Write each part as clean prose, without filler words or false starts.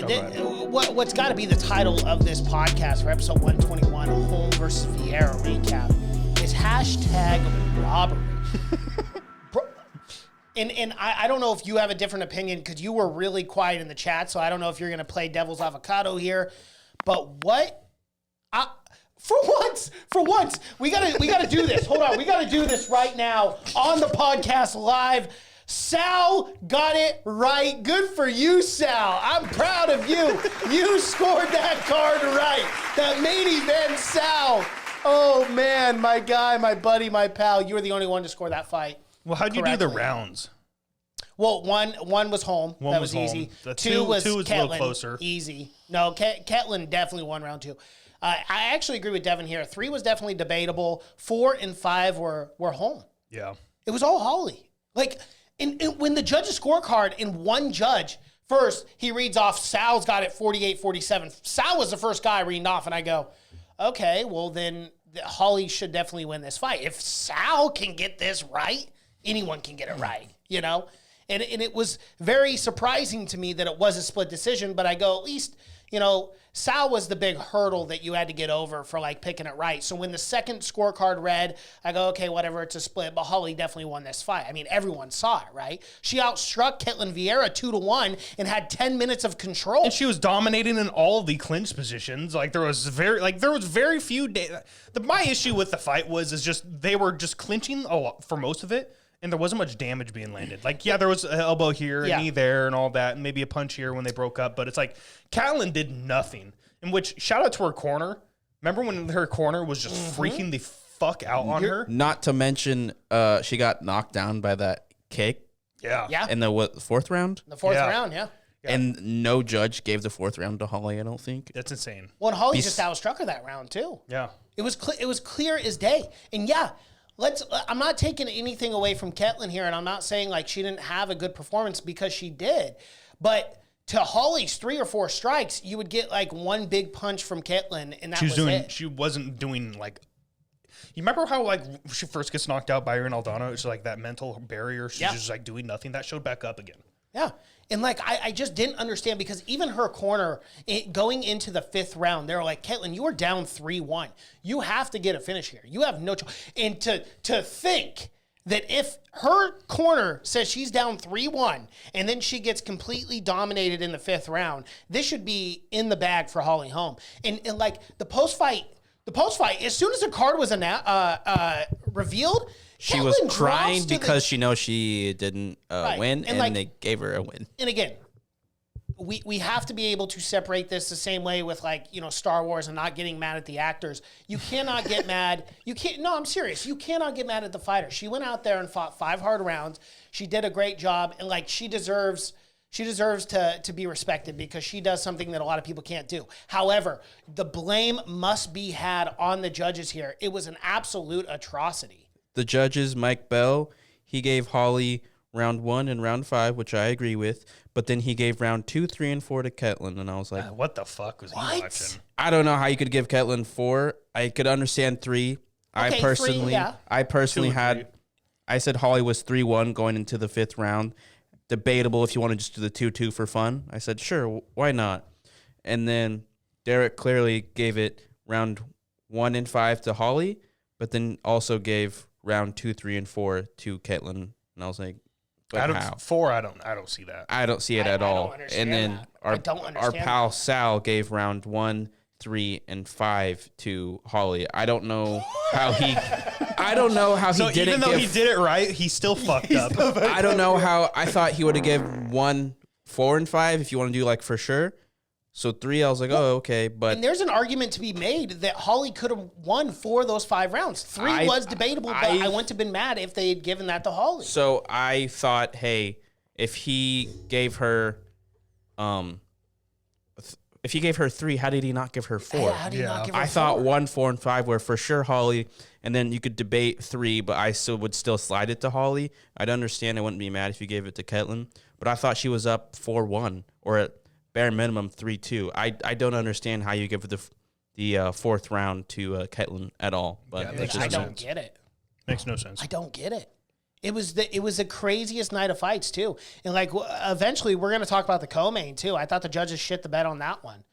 What's got to be the title of this podcast for episode 121, Holm versus Vieira recap, is #robbery. And I don't know if you have a different opinion because you were really quiet in the chat, so I don't know if you're going to play devil's avocado here. But for once, we gotta do this. Hold on, we gotta do this right now on the podcast live. Sal got it right. Good for you, Sal. I'm proud of you. You scored that card right. That main event, Sal. Oh man, my guy, my buddy, my pal. You were the only one to score that fight. Well, how'd you do the rounds? Well, one was Holm. That was easy. Two was Ketlen, a little closer. Easy. No, Ketlen definitely won round 2. I actually agree with Devin here. 3 was definitely debatable. 4 and 5 were Holm. Yeah. It was all Holly. Like, when the judge's scorecard, in one judge, first, he reads off, Sal's got it 48-47. Sal was the first guy reading off, and I go, okay, well, then Holly should definitely win this fight. If Sal can get this right, anyone can get it right, you know? And it was very surprising to me that it was a split decision, but I go, at least, you know, Sal was the big hurdle that you had to get over for, like, picking it right. So when the second scorecard read, I go, okay, whatever, it's a split, but Holly definitely won this fight. I mean, everyone saw it, right? She outstruck Ketlen Vieira 2-1 and had 10 minutes of control. And she was dominating in all of the clinch positions. Like, there was very few my issue with the fight was they were just clinching a lot for most of it. And there wasn't much damage being landed. Like, yeah, there was an elbow here, a knee there, and all that, and maybe a punch here when they broke up. But it's like, Ketlen did nothing. In which, shout out to her corner. Remember when her corner was just freaking the fuck out on her? Not to mention, she got knocked down by that kick. Yeah. In the fourth round? The fourth round, yeah. And no judge gave the fourth round to Holly, I don't think. That's insane. Well, and Holly just outstruck her that round, too. Yeah. It was clear as day. And yeah, I'm not taking anything away from Ketlen here, and I'm not saying like she didn't have a good performance because she did. But to Holly's 3 or 4 strikes, you would get like one big punch from Ketlen, and that was it. She wasn't doing like. You remember how like she first gets knocked out by Erin Aldana? It's like that mental barrier. She's just like doing nothing. That showed back up again. Yeah. And like, I just didn't understand because even her corner going into the 5th round, they were like, Ketlen, you are down 3-1. You have to get a finish here. You have no choice. And to think that if her corner says she's down 3-1 and then she gets completely dominated in the 5th round, this should be in the bag for Holly Holm. And like the post-fight, as soon as the card was revealed, she was crying because she knows she didn't win, and like, they gave her a win. And again, we have to be able to separate this the same way with, like, you know, Star Wars and not getting mad at the actors. You cannot get mad. No, I'm serious. You cannot get mad at the fighter. She went out there and fought 5 hard rounds. She did a great job, and like she deserves to be respected because she does something that a lot of people can't do. However, the blame must be had on the judges here. It was an absolute atrocity. The judges, Mike Bell, he gave Holly round 1 and round 5, which I agree with, but then he gave round 2, 3, and 4 to Ketlen, and I was like, what the fuck was he watching? I don't know how you could give Ketlen 4. I could understand 3. Okay, I personally had, I said Holly was 3-1 going into the 5th round. Debatable if you want to just do the 2-2 for fun. I said, sure, why not? And then Derek clearly gave it round 1 and 5 to Holly, but then also gave round 2, 3, and 4 to Ketlen, and I was like, how? 4, I don't see that. I don't see it at all. And then our pal Sal gave round 1, 3, and 5 to Holly. I don't know how he. I don't know how he did it. Even though he did it right, he still fucked up. I don't know how. I thought he would have given 1, 4, and 5 if you want to do like for sure. So 3, I was like, oh, okay. But and there's an argument to be made that Holly could have won 4 of those 5 rounds. 3 was debatable, but I wouldn't have been mad if they had given that to Holly. So I thought, hey, if he gave her, if he gave her 3, how did he not give her 4? How did he not give her 4? I thought 1, 4, and 5 were for sure Holly, and then you could debate 3, but I still would slide it to Holly. I'd understand. I wouldn't be mad if you gave it to Ketlen, but I thought she was up 4-1 or at bare minimum 3-2. I don't understand how you give the 4th round to Ketlen at all. But yeah, I don't get it. Makes no sense. I don't get it. It was the craziest night of fights too, and like eventually we're gonna talk about the co-main too. I thought the judges shit the bed on that one.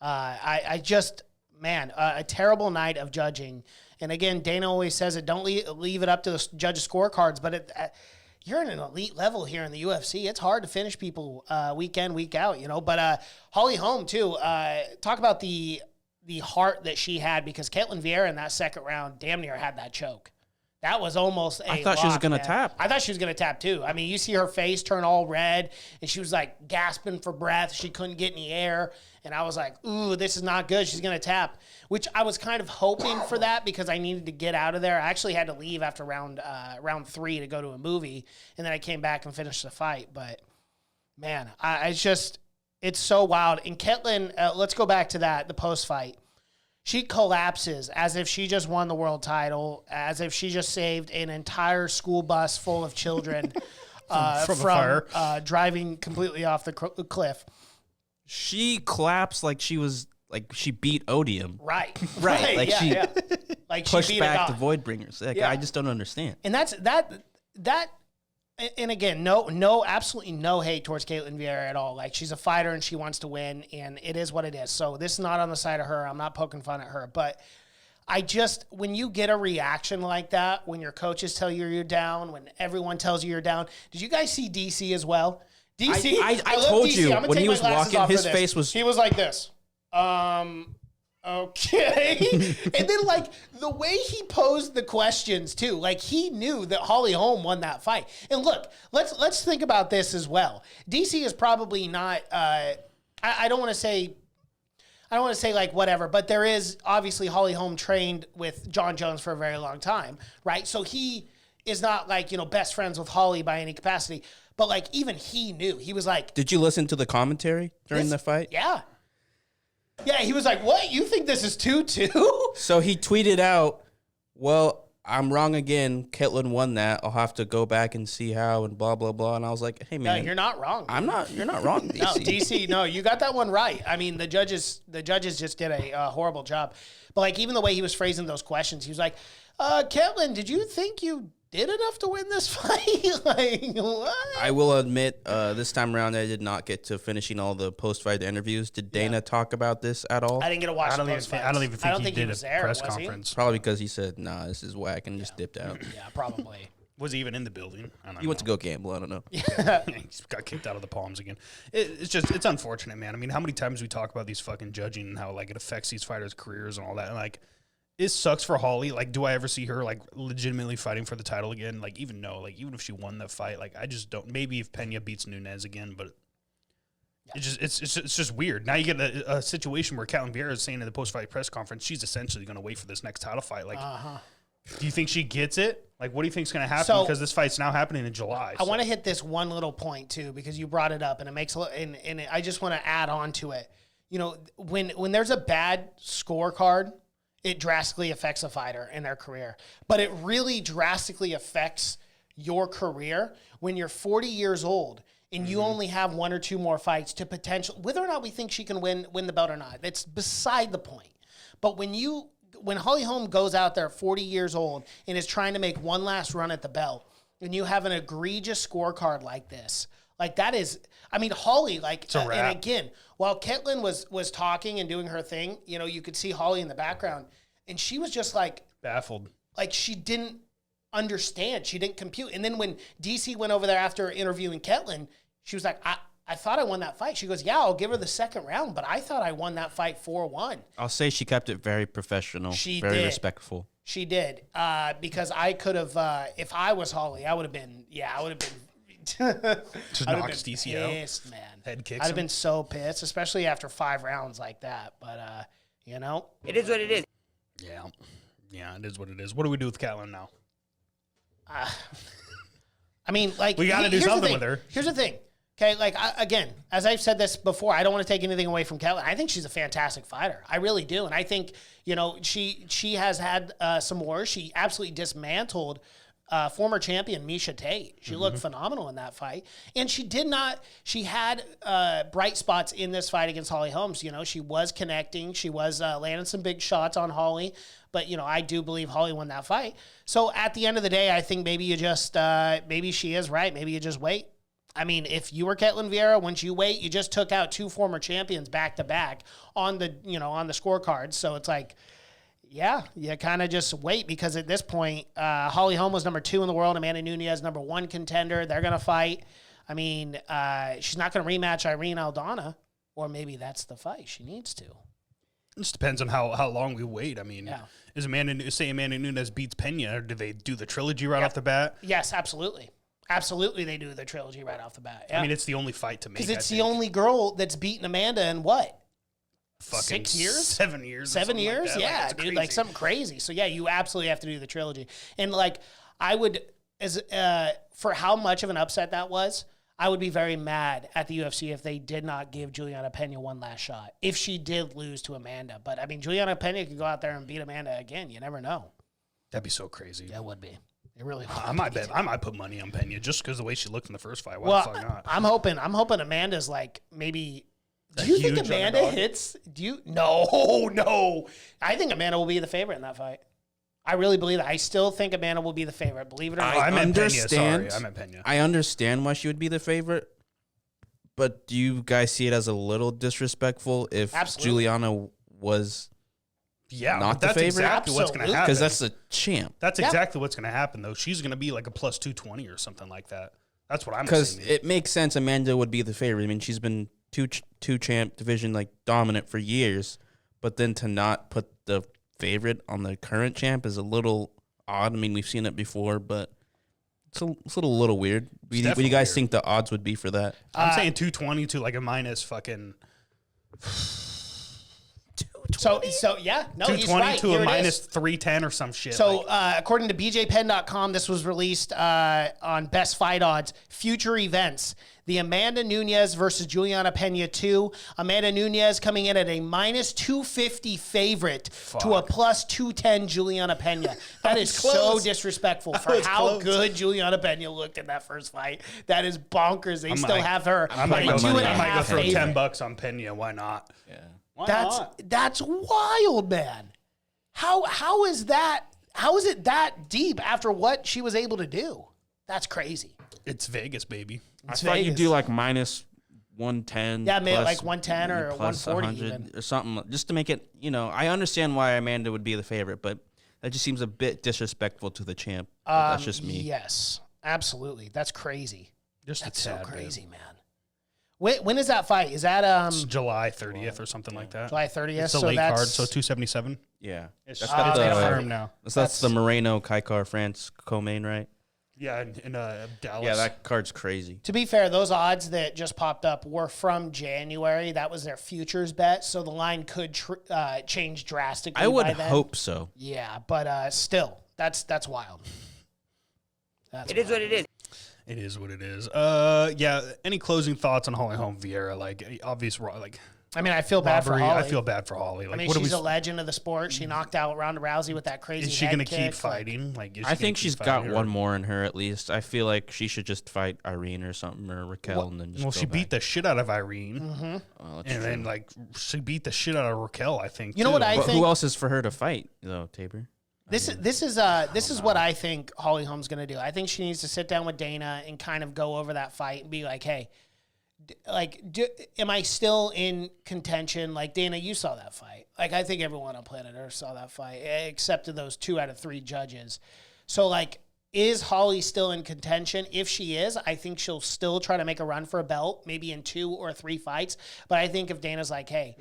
I just a terrible night of judging. And again, Dana always says it. Don't leave it up to the judges' scorecards, but you're at an elite level here in the UFC. It's hard to finish people week in, week out, you know. But Holly Holm too. Talk about the heart that she had, because Ketlen Vieira in that second round damn near had that choke. That was almost a I thought she was going to man. tap. I thought she was going to tap too. I mean, you see her face turn all red, and she was like gasping for breath. She couldn't get any air. And I was like, ooh, this is not good. She's going to tap, which I was kind of hoping for that because I needed to get out of there. I actually had to leave after round 3 to go to a movie, and then I came back and finished the fight. But, man, it's so wild. And Ketlen, let's go back to the post-fight. She collapses as if she just won the world title, as if she just saved an entire school bus full of children from driving completely off the cliff. She collapsed like she beat Odium. Right. Like she like pushed she beat back the Voidbringers. Like, I just don't understand. And that's that. And again, absolutely no hate towards Ketlen Vieira at all. Like, she's a fighter and she wants to win, and it is what it is. So this is not on the side of her. I'm not poking fun at her, but when you get a reaction like that, when your coaches tell you you're down, when everyone tells you you're down, did you guys see DC as well? DC, I love told DC. you I'm gonna when take he my was glasses walking, off his for this. face was. He was like this. Okay. And then, like, the way he posed the questions, too, like, he knew that Holly Holm won that fight. And look, let's think about this as well. DC is probably not, I don't want to say, like, whatever, but there is, obviously, Holly Holm trained with John Jones for a very long time, right? So he is not, like, best friends with Holly by any capacity. But, like, even he knew. He was like... Did you listen to the commentary during the fight? Yeah. Yeah, he was like, what? You think this is 2-2? So he tweeted out, well, I'm wrong again. Ketlen won that. I'll have to go back and see how and blah, blah, blah. And I was like, hey, man. No, you're not wrong. You're not wrong, DC. No, DC, no, you got that one right. I mean, the judges just did a horrible job. But, like, even the way he was phrasing those questions, he was like, Ketlen, did you think you did enough to win this fight? Like, what? I will admit, this time around, I did not get to finishing all the post-fight interviews. Did Dana talk about this at all? I didn't get to watch I don't even think he did was a there, press was he? conference. Probably because he said, nah, this is whack, and just dipped out. Yeah, probably. Was he even in the building? I don't know. He went to go gamble. I don't know. He got kicked out of the Palms again. It's unfortunate, man. I mean, how many times we talk about these fucking judging and how, like, it affects these fighters' careers and all that. And, like, it sucks for Holly. Like, do I ever see her, like, legitimately fighting for the title again? Like, even if she won the fight, like, I just don't. Maybe if Pena beats Nunes again, but it's just weird. Now you get a situation where Ketlen Vieira is saying in the post-fight press conference she's essentially going to wait for this next title fight. Like, do you think she gets it? Like, what do you think is going to happen? So, because this fight's now happening in July. I want to hit this one little point too, because you brought it up, and it makes and I just want to add on to it. When there's a bad scorecard, it drastically affects a fighter in their career. But it really drastically affects your career when you're 40 years old and you only have 1 or 2 more fights to whether or not we think she can win the belt or not, that's beside the point. But when Holly Holm goes out there 40 years old and is trying to make one last run at the belt, and you have an egregious scorecard like this, like, that is, I mean, Holly, like, and again, while Ketlen was talking and doing her thing, you could see Holly in the background, and she was just like baffled. Like, she didn't understand. She didn't compute. And then when DC went over there after interviewing Ketlen, she was like, I thought I won that fight. She goes, yeah, I'll give her the second round, but I thought I won that fight 4-1. I'll say she kept it very professional, very respectful. She did, because I could have, if I was Holly, I would have been. Just knocks DC out. Pissed, man. Head kicks. I'd have been so pissed, especially after 5 rounds like that. But it is what it is. Yeah, it is what it is. What do we do with Ketlen now? I mean, like, we got to do something with her. Here's the thing. Okay, like, again, as I've said this before, I don't want to take anything away from Ketlen. I think she's a fantastic fighter. I really do. And I think, she has had some wars. She absolutely dismantled former champion Misha Tate. She looked phenomenal in that fight. And she had bright spots in this fight against Holly Holmes. You know, she was connecting. She was landing some big shots on Holly. But, you know, I do believe Holly won that fight. So at the end of the day, I think maybe you just, maybe she is right. Maybe you just wait. I mean, if you were Ketlen Vieira, once you wait, you just took out 2 former champions back to back on the scorecard. So it's like, yeah, you kind of just wait because at this point, Holly Holm was number 2 in the world. Amanda Nunes, number 1 contender. They're going to fight. I mean, she's not going to rematch Irene Aldana, or maybe that's the fight she needs to. It just depends on how long we wait. I mean, is Amanda Nunes beats Pena, or do they do the trilogy right off the bat? Yes, absolutely. Absolutely, they do the trilogy right off the bat. Yeah. I mean, it's the only fight to make. Because it's the only girl that's beaten Amanda in what? Fucking 6 years? 7 years. 7 years? Like Yeah, dude, like something crazy. So yeah, you absolutely have to do the trilogy. And like, I would, for how much of an upset that was, I would be very mad at the UFC if they did not give Juliana Pena one last shot. If she did lose to Amanda, but I mean, Juliana Pena could go out there and beat Amanda again. You never know. That'd be so crazy. That would be. It really would. I might put money on Pena just because the way she looked in the first fight. Why the fuck not? I'm hoping Amanda's like maybe. Do you think Amanda hits? No. I think Amanda will be the favorite in that fight. I really believe that. I still think Amanda will be the favorite. Believe it or not. I meant Pena. I understand why she would be the favorite, but do you guys see it as a little disrespectful if Juliana was not the favorite? Exactly what's going to happen. Because that's the champ. That's exactly what's going to happen, though. She's going to be like a plus 220 or something like that. That's what I'm saying. Because it makes sense Amanda would be the favorite. I mean, she's been two champ division like dominant for years, but then to not put the favorite on the current champ is a little odd. I mean, we've seen it before, but it's a little weird. What do you guys think the odds would be for that? I'm saying 220 to like a minus fucking. So yeah, no, 220 he's right. to a minus 310 or some shit. So according to BJPen.com, this was released on Best Fight Odds. Future events: the Amanda Nunes versus Juliana Pena 2. Amanda Nunes coming in at a minus 250 favorite to a plus 210 Juliana Pena. That is so disrespectful for how good Juliana Pena looked in that first fight. That is bonkers. They still have her. I might go throw $10 on Pena. Why not? Yeah. That's wild, man. How is that? How is it that deep after what she was able to do? That's crazy. It's Vegas, baby. I thought you'd do like minus 110. Yeah, maybe like 110 or 140 even. Or something, just to make it, I understand why Amanda would be the favorite, but that just seems a bit disrespectful to the champ. That's just me. Yes, absolutely. That's crazy. That's so crazy, man. When is that fight? Is that it's July 30th or something like that? July 30th. It's a late card, so 277. Yeah, it's confirmed now. That's the Moreno Kaikar France co-main, right? Yeah, in Dallas. Yeah, that card's crazy. To be fair, those odds that just popped up were from January. That was their futures bet, so the line could change drastically. I would by then. hope so. Yeah, but still, that's wild. It is what it is. It is what it is. Yeah. Any closing thoughts on Holly Holm Vieira? Like, obvious, like. I mean, I feel bad for Holly. I feel bad for Holly. Like, I mean, she's a legend of the sport. She knocked out Ronda Rousey with that crazy. Is she going to keep fighting? I think she's got one more in her at least. I feel like she should just fight Irene or something or Raquel and then just. Well, she beat the shit out of Irene, and then like she beat the shit out of Raquel. I think. You know what I think? Who else is for her to fight though, Tabor? This is what I think Holly Holm's going to do. I think she needs to sit down with Dana and kind of go over that fight and be like, hey, am I still in contention? Like, Dana, you saw that fight. Like, I think everyone on planet Earth saw that fight, except for those 2 out of 3 judges. So, like, is Holly still in contention? If she is, I think she'll still try to make a run for a belt, maybe in 2 or 3 fights. But I think if Dana's like, hey.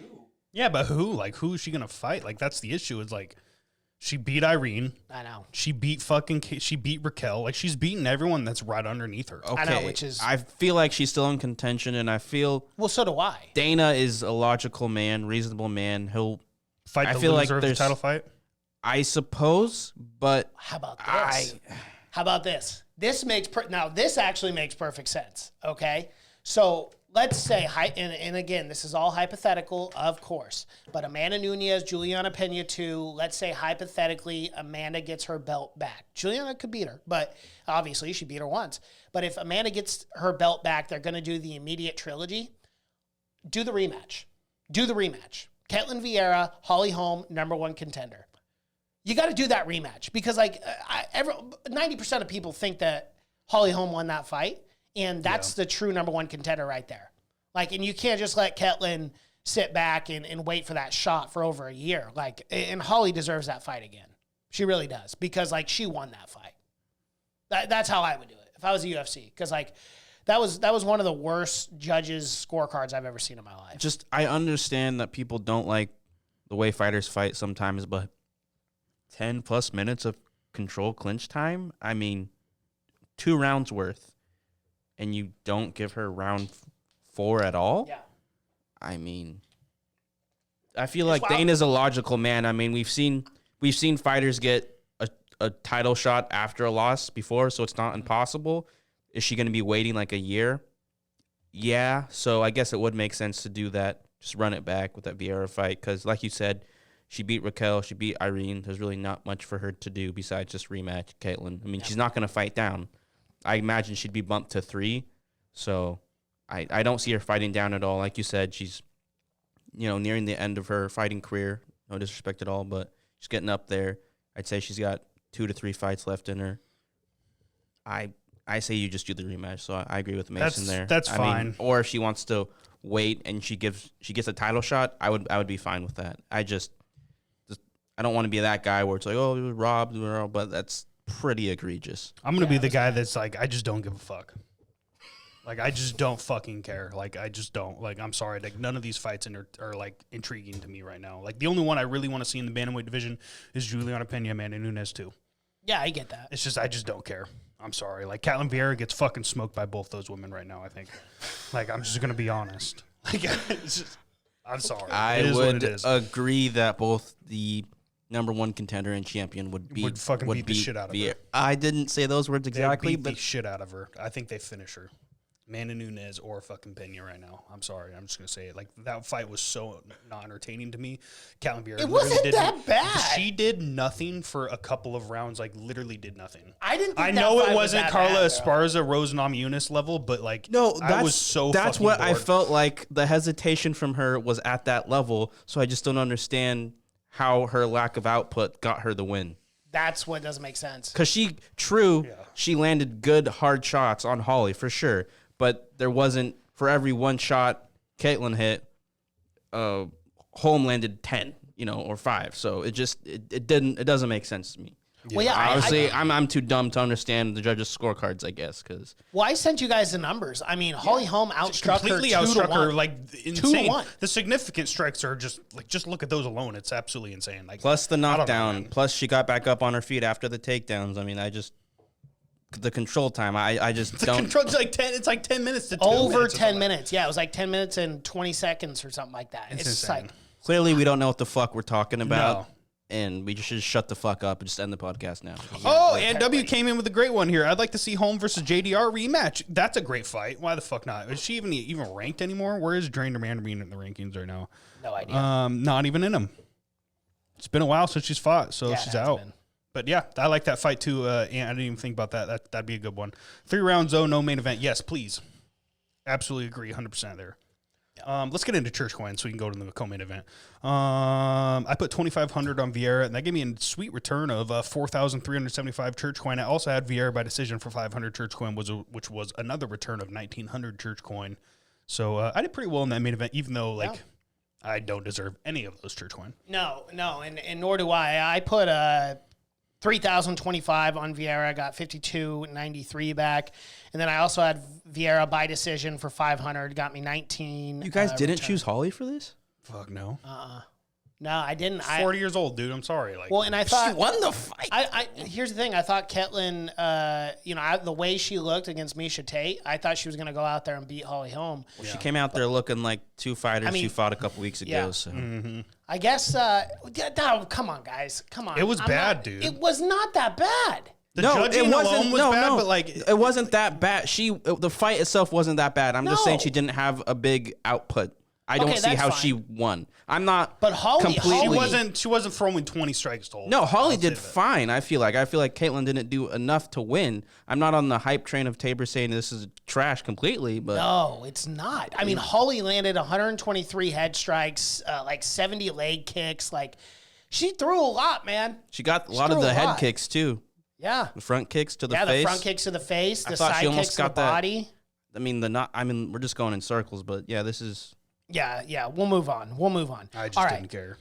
Yeah, but who? Like, who is she going to fight? Like, that's the issue. It's like, she beat Irene. I know. She beat Raquel. Like, she's beaten everyone that's right underneath her. Okay. I know, which is. I feel like she's still in contention, and I feel. Well, so do I. Dana is a logical man, reasonable man. He'll fight the loser of the title fight. I suppose, but how about this? How about this? This actually makes perfect sense. Okay, so let's say, and again, this is all hypothetical, of course, but Amanda Nunes, Juliana Pena 2, let's say hypothetically Amanda gets her belt back. Juliana could beat her, but obviously she beat her once. But if Amanda gets her belt back, they're going to do the immediate trilogy. Do the rematch. Ketlen Vieira, Holly Holm, #1 contender. You got to do that rematch because 90% of people think that Holly Holm won that fight. And that's the true #1 contender right there. And you can't just let Ketlen sit back and wait for that shot for over a year. And Holly deserves that fight again. She really does because she won that fight. That's how I would do it if I was the UFC. Because that was one of the worst judges' scorecards I've ever seen in my life. I understand that people don't like the way fighters fight sometimes, but 10 plus minutes of control clinch time. I mean, 2 rounds worth. And you don't give her round 4 at all? Yeah. I mean, I feel like Dana's a logical man. I mean, we've seen fighters get a title shot after a loss before, so it's not impossible. Is she going to be waiting a year? Yeah, so I guess it would make sense to do that. Just run it back with that Vieira fight because, like you said, she beat Raquel, she beat Irene. There's really not much for her to do besides just rematch Ketlen. I mean, she's not going to fight down. I imagine she'd be bumped to 3, so I don't see her fighting down at all. Like you said, she's nearing the end of her fighting career. No disrespect at all, but she's getting up there. I'd say she's got 2 to 3 fights left in her. I say you just do the rematch. So I agree with Mason there. That's fine. Or if she wants to wait and she gets a title shot, I would be fine with that. I don't want to be that guy where it's oh, he was robbed, but that's pretty egregious. I'm going to be the guy that's I just don't give a fuck. I just don't fucking care. I just don't. I'm sorry. None of these fights are intriguing to me right now. The only one I really want to see in the bantamweight division is Juliana Pena, Amanda Nunes too. Yeah, I get that. It's just, I just don't care. I'm sorry. Ketlen Vieira gets fucking smoked by both those women right now, I think. I'm just going to be honest. I'm sorry. I would agree that both the #1 contender and champion would beat the shit out of her. I didn't say those words exactly, but the shit out of her. I think they finish her. Amanda Nunes or fucking Pena right now. I'm sorry. I'm just going to say it. That fight was so not entertaining to me. Ketlen Vieira it wasn't that bad. She did nothing for a couple of rounds. Literally did nothing. I know it wasn't Carla Esparza, Rose Namajunas level, but I was so that's fucking what bored. I felt like the hesitation from her was at that level, so I just don't understand how her lack of output got her the win. That's what doesn't make sense. Because she landed good, hard shots on Holly, for sure. But there wasn't, for every one shot Ketlen hit, Holm landed 10, or 5. So it doesn't make sense to me. Well, yeah, obviously, I'm too dumb to understand the judges' scorecards, I guess. I sent you guys the numbers. I mean, Holly Holm completely outstruck her, insane. 2-1. The significant strikes are just look at those alone. It's absolutely insane. Plus the knockdown. Plus she got back up on her feet after the takedowns. I mean, the control time. I just don't. The control's 10. It's 10 minutes to 2 over minutes 10 minutes. Yeah, it was 10 minutes and 20 seconds or something like that. It's insane. Clearly, we don't know what the fuck we're talking about. No. And we just should shut the fuck up and just end the podcast now. Oh, and W came in with a great one here. I'd like to see Holm versus JDR rematch. That's a great fight. Why the fuck not? Is she even ranked anymore? Where is Drain Amanda being in the rankings right now? No idea. Not even in them. It's been a while since she's fought, so she's out. But yeah, I like that fight too. And I didn't even think about that. That'd be a good one. 3 round zone, no main event. Yes, please. Absolutely agree, 100% there. Let's get into church coins so we can go to the co-main event. I put 2,500 on Vieira, and that gave me a sweet return of 4,375 church coin. I also had Vieira by decision for 500 church coin, which was another return of 1,900 church coin. So I did pretty well in that main event, even though I don't deserve any of those church coin. No, and nor do I. I put 3,025 on Vieira. I got 5,293 back. And then I also had Vieira by decision for 500. Got me 19. You guys didn't choose Holly for this? Fuck no. No, I didn't. 40 years old, dude. I'm sorry. And I thought she won the fight. Here's the thing. I thought Ketlen, the way she looked against Miesha Tate, I thought she was going to go out there and beat Holly Holm. Well, she came out there looking like 2 fighters who fought a couple weeks ago. Yeah. So. Mm-hmm. I guess, come on, guys. Come on. It was bad, dude. It was not that bad. The judging alone was bad, but like it wasn't that bad. The fight itself wasn't that bad. I'm just saying she didn't have a big output. I don't see how she won. I'm not. But Holly she wasn't throwing 20 strikes to hold. No, Holly did fine. I feel like Ketlen didn't do enough to win. I'm not on the hype train of Tabor saying this is trash completely, but no, it's not. I mean, Holly landed 123 head strikes, like 70 leg kicks. Like she threw a lot, man. She got a lot of the head kicks too. Yeah, the front kicks to the face. Yeah, the front kicks to the face. The side kicks to the body. I mean, we're just going in circles, but yeah, this is. Yeah, we'll move on. I just didn't care.